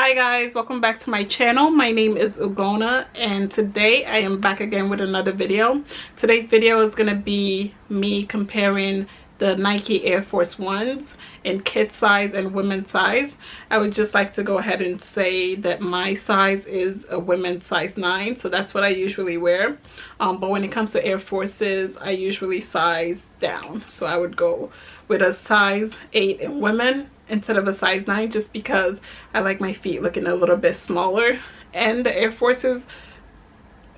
Hi guys, welcome back to my channel. My name is Ugona and today I am back again with another video. Today's video is going to be me comparing the Nike Air Force Ones in kid size and women's size. I would just like to go ahead and say that my size is a women's size 9, so that's what I usually wear. But when it comes to Air Forces, I usually size down. So I would go with a size 8 in women instead of a size 9, just because I like my feet looking a little bit smaller. And the Air Forces,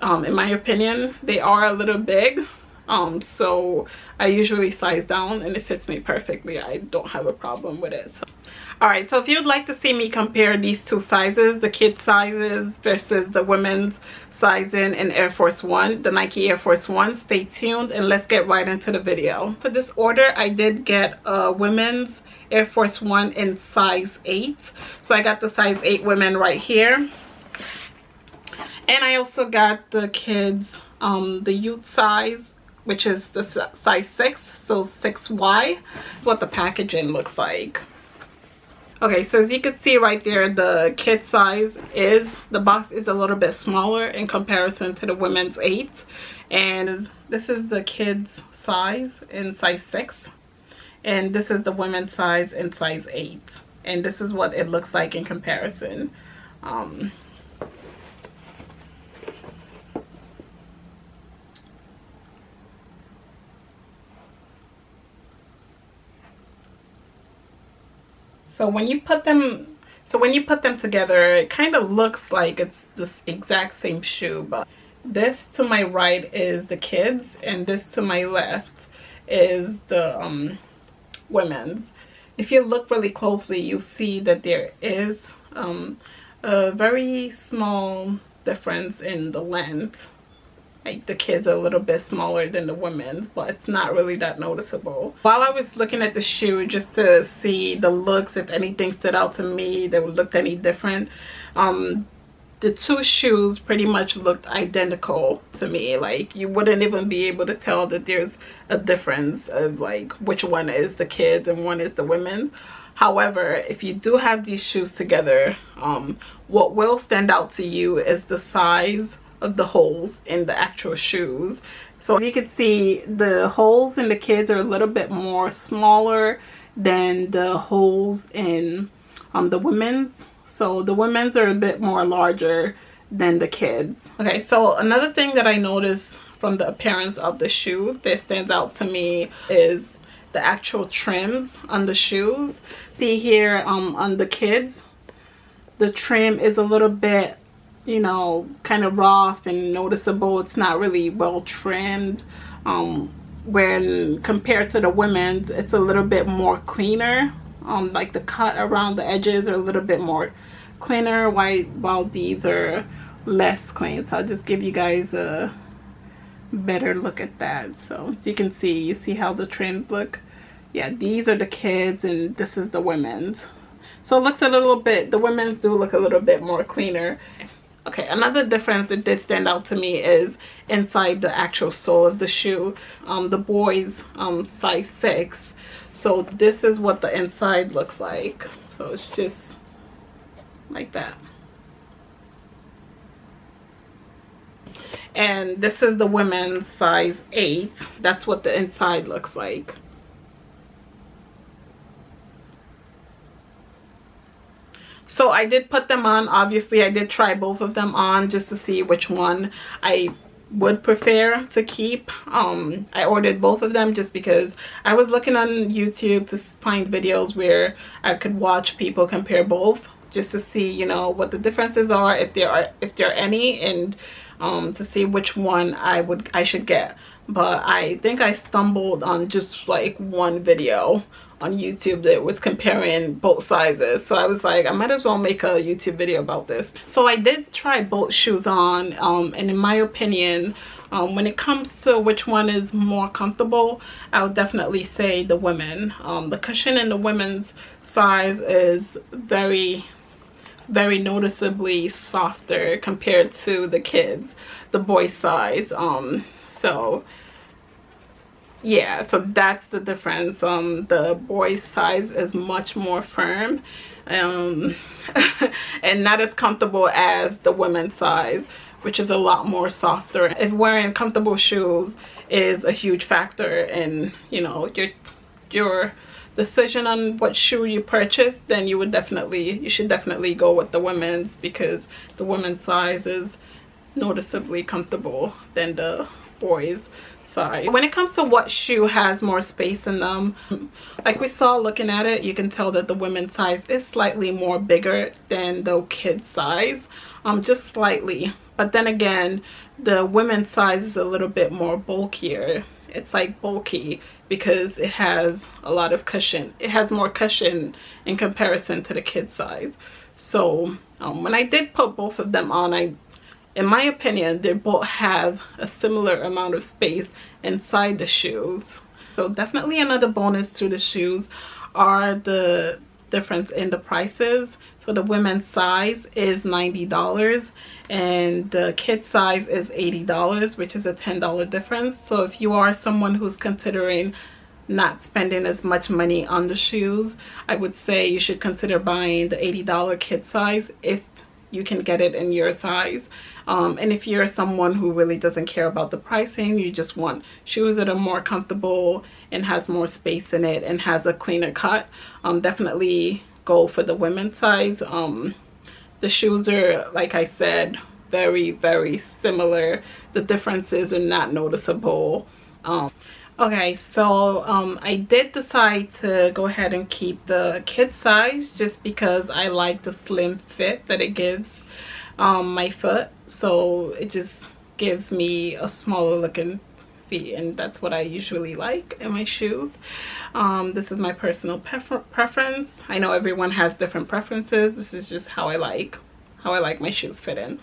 in my opinion, they are a little big, so I usually size down and it fits me perfectly. I don't have a problem with it. Alright, so if you'd like to see me compare these two sizes, the kid sizes versus the women's sizing in Air Force One, the Nike Air Force One, stay tuned and let's get right into the video. For this order, I did get a women's Air Force One in size 8. So I got the size 8 women right here. And I also got the kids, the youth size, which is the size 6, so 6Y, what the packaging looks like. Okay, so as you can see right there, the kid size is, the box is a little bit smaller in comparison to the women's 8. And this is the kids size in size 6. And this is the women's size in size 8. And this is what it looks like in comparison. So when you put them together, it kind of looks like it's the exact same shoe, but this to my right is the kids and this to my left is the women's. If you look really closely, you see that there is a very small difference in the length. Like the kids are a little bit smaller than the women's, but it's not really that noticeable. While I was looking at the shoe just to see the looks, if anything stood out to me that looked any different, the two shoes pretty much looked identical to me. Like you wouldn't even be able to tell that there's a difference of like which one is the kids and one is the women. However, if you do have these shoes together, what will stand out to you is the size of the holes in the actual shoes. So as you can see, the holes in the kids are a little bit more smaller than the holes in the women's. So the women's are a bit more larger than the kids. Okay, so another thing that I noticed from the appearance of the shoe that stands out to me is the actual trims on the shoes. See here, on the kids, the trim is a little bit, you know, kind of rough and noticeable. It's not really well trimmed. When compared to the women's, it's a little bit more cleaner. Like the cut around the edges are a little bit more cleaner, while these are less clean. So I'll just give you guys a better look at that. So as you can see, you see how the trims look. Yeah, these are the kids and this is the women's. So it looks a little bit, the women's do look a little bit more cleaner. Okay, another difference that did stand out to me is inside the actual sole of the shoe. The boys size 6, so this is what the inside looks like. So it's just like that. And this is the women's size 8. That's what the inside looks like. So I did put them on. Obviously, I did try both of them on just to see which one I would prefer to keep. I ordered both of them just because I was looking on YouTube to find videos where I could watch people compare both, just to see, you know, what the differences are, if there are any, and to see which one I should get. But I think I stumbled on just like one video on YouTube that was comparing both sizes, so I was like, I might as well make a YouTube video about this. So I did try both shoes on, and in my opinion, when it comes to which one is more comfortable, I would definitely say the women. The cushion in the women's size is very noticeably softer compared to the kids, the boy size. So yeah, so that's the difference. The boy's size is much more firm and not as comfortable as the women's size, which is a lot more softer. If wearing comfortable shoes is a huge factor in, you know, your decision on what shoe you purchase, then you should definitely go with the women's, because the women's size is noticeably comfortable than the boys size. When it comes to what shoe has more space in them, like we saw looking at it, you can tell that the women's size is slightly more bigger than the kids size, just slightly. But then again, the women's size is a little bit more bulkier. It's like bulky because it has a lot of cushion. It has more cushion in comparison to the kid size. So when I did put both of them on, in my opinion, they both have a similar amount of space inside the shoes. So definitely another bonus to the shoes are the difference in the prices. So the women's size is $90 and the kid size is $80, which is a $10 difference. So if you are someone who's considering not spending as much money on the shoes, I would say you should consider buying the $80 kid size if you can get it in your size. And if you're someone who really doesn't care about the pricing, you just want shoes that are more comfortable and has more space in it and has a cleaner cut, definitely go for the women's size. The shoes are, like I said, very, very similar. The differences are not noticeable. Okay, so I did decide to go ahead and keep the kid size just because I like the slim fit that it gives my foot. So it just gives me a smaller looking feet, and that's what I usually like in my shoes. This is my personal preference. I know everyone has different preferences. This is just how I like my shoes fit in.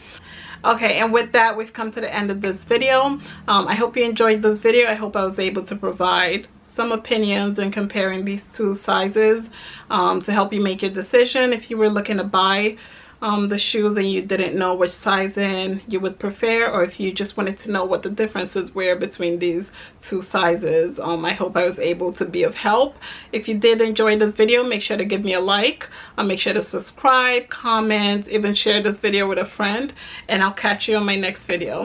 Okay, and with that, we've come to the end of this video. I hope you enjoyed this video. I hope I was able to provide some opinions in comparing these two sizes to help you make your decision. If you were looking to buy the shoes and you didn't know which sizing you would prefer, or if you just wanted to know what the differences were between these two sizes, I hope I was able to be of help. If you did enjoy this video, make sure to give me a like, make sure to subscribe, comment, even share this video with a friend, and I'll catch you on my next video.